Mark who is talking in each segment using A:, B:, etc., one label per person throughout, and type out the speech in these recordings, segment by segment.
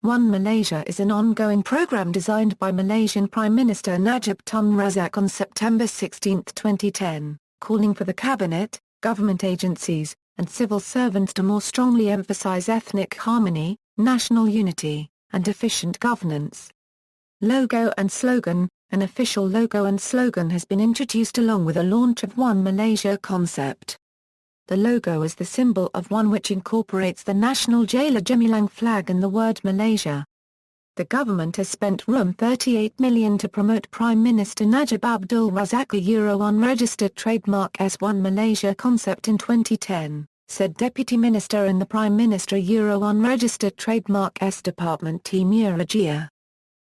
A: One Malaysia is an ongoing program designed by Malaysian Prime Minister Najib Razak on September 16, 2010, calling for the cabinet, government agencies, and civil servants to more strongly emphasise ethnic harmony, national unity, and efficient governance. Logo and slogan. An official logo and slogan has been introduced along with the launch of One Malaysia concept. The logo is the symbol of one which incorporates the national Jala Gemilang flag and the word Malaysia. The government has spent ₹38 million to promote Prime Minister Najib Abdul Razak unregistered trademark as One Malaysia concept in 2010, said Deputy Minister in the Prime Minister unregistered trademark S Department Timur Ajia.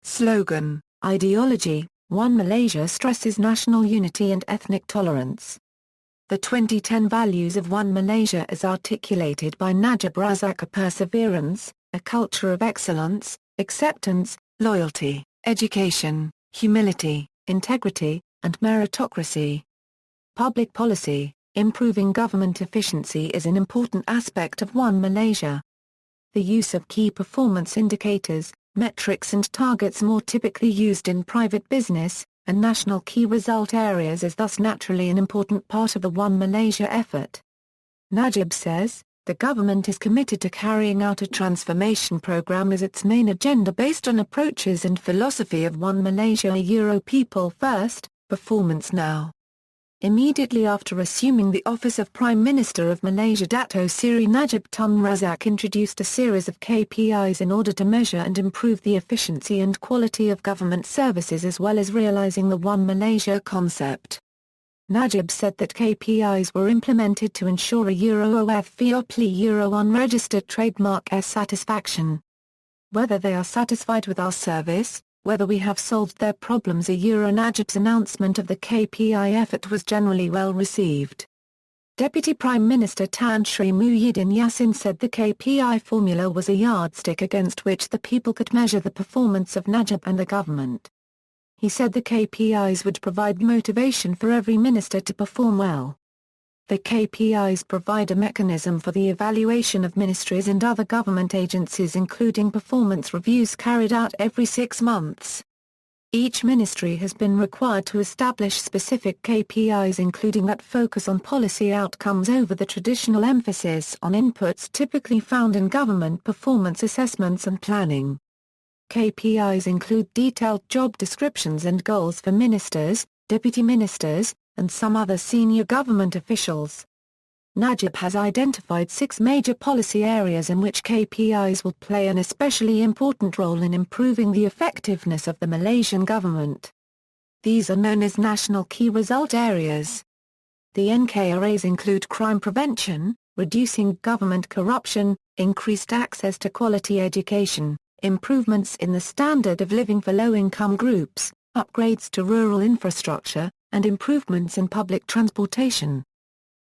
A: Slogan, ideology, One Malaysia stresses national unity and ethnic tolerance. The 2010 values of One Malaysia as articulated by Najib Razak are perseverance, a culture of excellence, acceptance, loyalty, education, humility, integrity, and meritocracy. Public policy, improving government efficiency is an important aspect of One Malaysia. The use of key performance indicators, metrics and targets more typically used in private business, and national key result areas is thus naturally an important part of the One Malaysia effort. Najib says, the government is committed to carrying out a transformation program as its main agenda based on approaches and philosophy of One Malaysia People First, Performance Now. Immediately after assuming the office of Prime Minister of Malaysia Dato Seri Najib Razak introduced a series of KPIs in order to measure and improve the efficiency and quality of government services as well as realising the One Malaysia concept. Najib said that KPIs were implemented to ensure a €OFVOPLI unregistered trademark satisfaction. Whether they are satisfied with our service, whether we have solved their problems Najib's announcement of the KPI effort was generally well received. Deputy Prime Minister Tan Sri Muhyiddin Yassin said the KPI formula was a yardstick against which the people could measure the performance of Najib and the government. He said the KPIs would provide motivation for every minister to perform well. The KPIs provide a mechanism for the evaluation of ministries and other government agencies including performance reviews carried out every 6 months. Each ministry has been required to establish specific KPIs including that focus on policy outcomes over the traditional emphasis on inputs typically found in government performance assessments and planning. KPIs include detailed job descriptions and goals for ministers, deputy ministers, and some other senior government officials. Najib has identified 6 major policy areas in which KPIs will play an especially important role in improving the effectiveness of the Malaysian government. These are known as National Key Result Areas. The NKRAs include crime prevention, reducing government corruption, increased access to quality education, improvements in the standard of living for low-income groups, upgrades to rural infrastructure, and improvements in public transportation.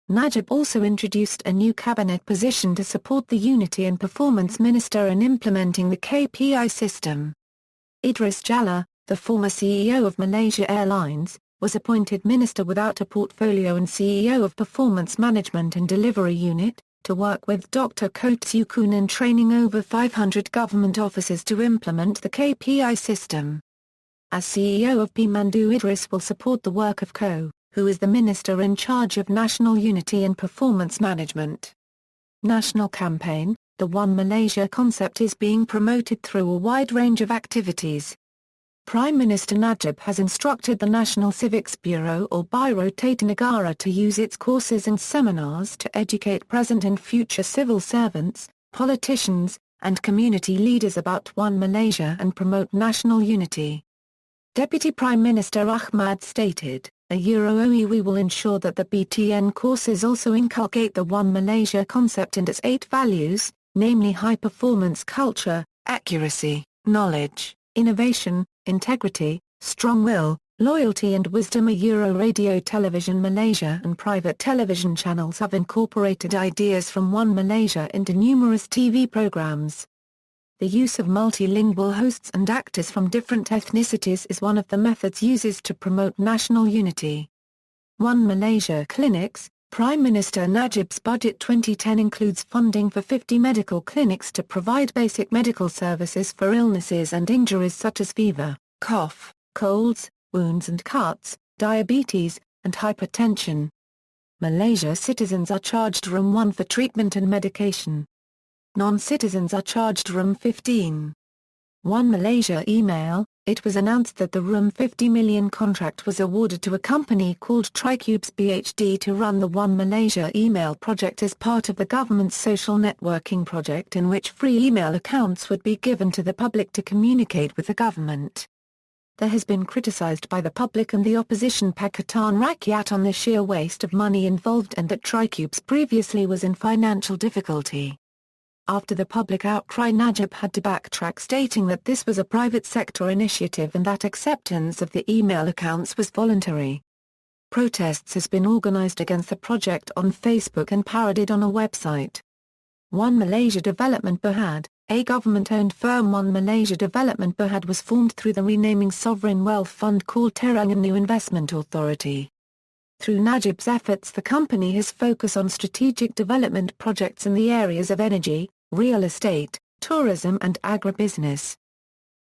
A: Najib also introduced a new cabinet position to support the Unity and Performance Minister in implementing the KPI system. Idris Jalla, the former CEO of Malaysia Airlines, was appointed Minister without a portfolio and CEO of Performance Management and Delivery Unit, to work with Dr. Kotsukun in training over 500 government officers to implement the KPI system. As CEO of Pemandu, Idris will support the work of Ko, who is the Minister in charge of National Unity and Performance Management. National Campaign. The One Malaysia concept is being promoted through a wide range of activities. Prime Minister Najib has instructed the National Civics Bureau or Biro Tata Negara to use its courses and seminars to educate present and future civil servants, politicians, and community leaders about One Malaysia and promote national unity. Deputy Prime Minister Ahmad stated, we will ensure that the BTN courses also inculcate the One Malaysia concept and its 8 values, namely high-performance culture, accuracy, knowledge, innovation, integrity, strong will, loyalty and wisdom. Radio Television Malaysia and private television channels have incorporated ideas from One Malaysia into numerous TV programs. The use of multilingual hosts and actors from different ethnicities is one of the methods used to promote national unity. One Malaysia clinics. Prime Minister Najib's budget 2010 includes funding for 50 medical clinics to provide basic medical services for illnesses and injuries such as fever, cough, colds, wounds and cuts, diabetes, and hypertension. Malaysia citizens are charged Room 1 for treatment and medication. Non-citizens are charged Room 15. One Malaysia email, it was announced that the Room 50 million contract was awarded to a company called Tricubes BHD to run the One Malaysia email project as part of the government's social networking project in which free email accounts would be given to the public to communicate with the government. There has been criticised by the public and the opposition Pakatan Rakyat on the sheer waste of money involved and that Tricubes previously was in financial difficulty. After the public outcry, Najib had to backtrack, stating that this was a private sector initiative and that acceptance of the email accounts was voluntary. Protests has been organised against the project on Facebook and parodied on a website. One Malaysia Development Berhad, a government-owned firm. One Malaysia Development Berhad was formed through the renaming sovereign wealth fund called Terengganu Investment Authority. Through Najib's efforts, the company has focused on strategic development projects in the areas of energy, real estate, tourism and agribusiness.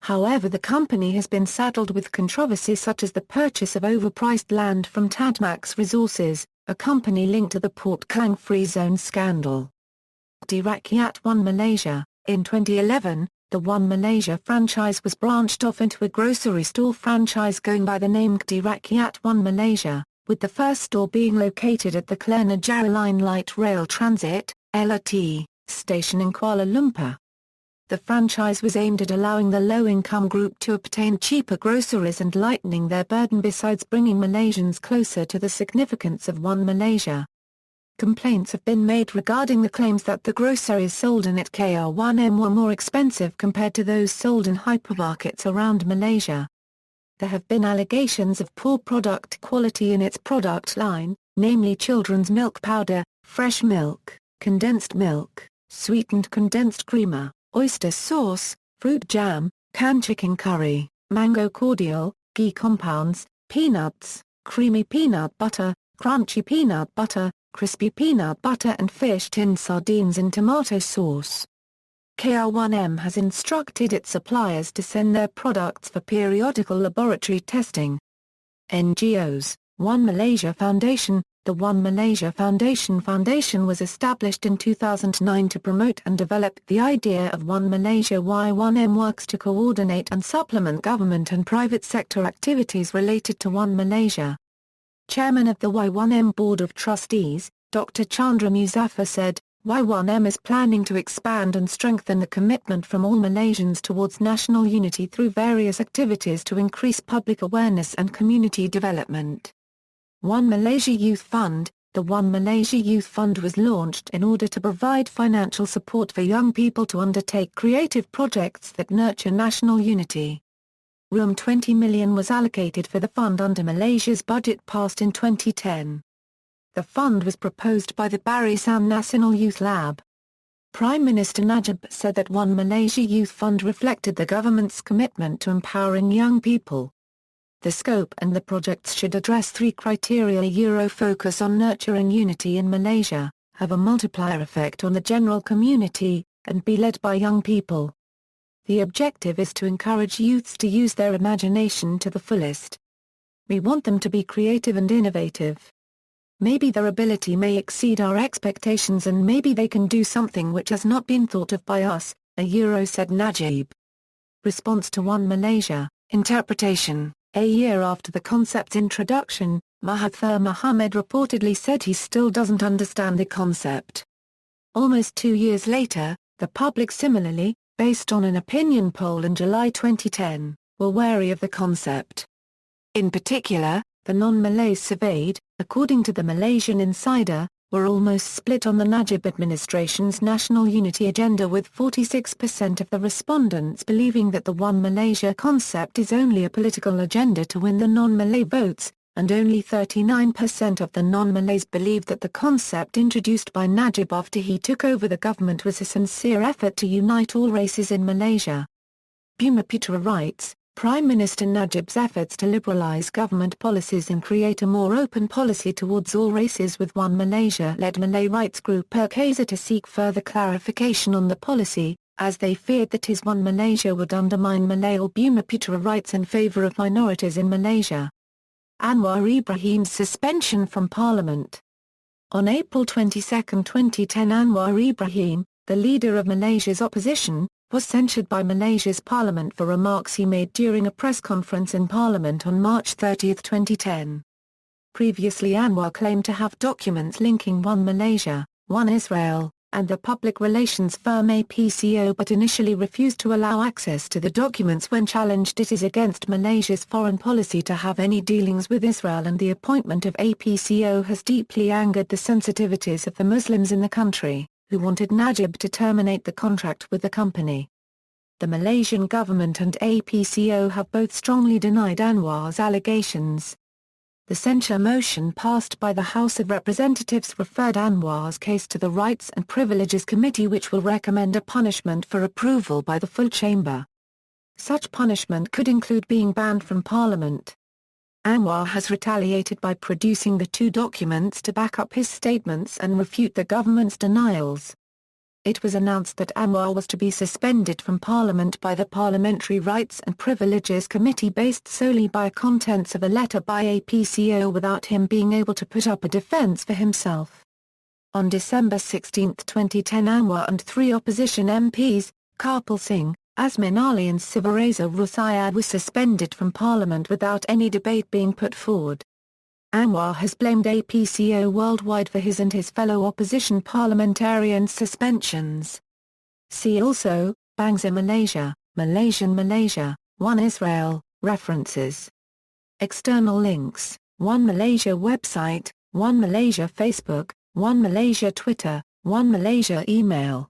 A: However, the company has been saddled with controversies such as the purchase of overpriced land from Tadmax Resources, a company linked to the Port Klang Free Zone scandal. Rakyat One Malaysia. In 2011, the One Malaysia franchise was branched off into a grocery store franchise going by the name Rakyat One Malaysia, with the first store being located at the Kelana Jaraline Light Rail Transit (LRT) station in Kuala Lumpur. The franchise was aimed at allowing the low-income group to obtain cheaper groceries and lightening their burden, besides bringing Malaysians closer to the significance of One Malaysia. Complaints have been made regarding the claims that the groceries sold in at KR1M were more expensive compared to those sold in hypermarkets around Malaysia. There have been allegations of poor product quality in its product line, namely children's milk powder, fresh milk, condensed milk, sweetened condensed creamer, oyster sauce, fruit jam, canned chicken curry, mango cordial, ghee compounds, peanuts, creamy peanut butter, crunchy peanut butter, crispy peanut butter and fish tinned sardines in tomato sauce. KR1M has instructed its suppliers to send their products for periodical laboratory testing. NGOs, One Malaysia Foundation. The One Malaysia Foundation was established in 2009 to promote and develop the idea of One Malaysia. Y1M works to coordinate and supplement government and private sector activities related to One Malaysia. Chairman of the Y1M Board of Trustees, Dr. Chandra Muzaffar said, Y1M is planning to expand and strengthen the commitment from all Malaysians towards national unity through various activities to increase public awareness and community development. One Malaysia Youth Fund. The One Malaysia Youth Fund was launched in order to provide financial support for young people to undertake creative projects that nurture national unity. Room 20 million was allocated for the fund under Malaysia's budget passed in 2010. The fund was proposed by the Barisan Nasional Youth Lab. Prime Minister Najib said that One Malaysia Youth Fund reflected the government's commitment to empowering young people. The scope and the projects should address three criteria: focus on nurturing unity in Malaysia, have a multiplier effect on the general community, and be led by young people. The objective is to encourage youths to use their imagination to the fullest. We want them to be creative and innovative. Maybe their ability may exceed our expectations and maybe they can do something which has not been thought of by us, said Najib. Response to One Malaysia, interpretation. A year after the concept's introduction, Mahathir Mohamad reportedly said he still doesn't understand the concept. Almost 2 years later, the public similarly, based on an opinion poll in July 2010, were wary of the concept. In particular, the non-Malays surveyed, according to the Malaysian Insider, were almost split on the Najib administration's national unity agenda, with 46% of the respondents believing that the One Malaysia concept is only a political agenda to win the non-Malay votes, and only 39% of the non-Malays believed that the concept introduced by Najib after he took over the government was a sincere effort to unite all races in Malaysia. Bhumiputera writes, Prime Minister Najib's efforts to liberalise government policies and create a more open policy towards all races with One Malaysia led Malay rights group Perkasa to seek further clarification on the policy, as they feared that his One Malaysia would undermine Malay or Bumiputera rights in favour of minorities in Malaysia. Anwar Ibrahim's suspension from Parliament. On April 22, 2010, Anwar Ibrahim, the leader of Malaysia's opposition, was censured by Malaysia's parliament for remarks he made during a press conference in Parliament on March 30, 2010. Previously, Anwar claimed to have documents linking One Malaysia, One Israel, and the public relations firm APCO, but initially refused to allow access to the documents when challenged. It is against Malaysia's foreign policy to have any dealings with Israel, and the appointment of APCO has deeply angered the sensitivities of the Muslims in the country, who wanted Najib to terminate the contract with the company. The Malaysian government and APCO have both strongly denied Anwar's allegations. The censure motion passed by the House of Representatives referred Anwar's case to the Rights and Privileges Committee, which will recommend a punishment for approval by the full chamber. Such punishment could include being banned from Parliament. Anwar has retaliated by producing the two documents to back up his statements and refute the government's denials. It was announced that Anwar was to be suspended from Parliament by the Parliamentary Rights and Privileges Committee based solely by contents of a letter by APCO without him being able to put up a defence for himself. On December 16, 2010, Anwar and three opposition MPs, Karpal Singh, Azmin Ali and Sivareza Rusyad, were suspended from Parliament without any debate being put forward. Anwar has blamed APCO worldwide for his and his fellow opposition parliamentarians' suspensions. See also, Bangsa Malaysia, Malaysian Malaysia, One Israel, references. External links, One Malaysia website, One Malaysia Facebook, One Malaysia Twitter, One Malaysia email.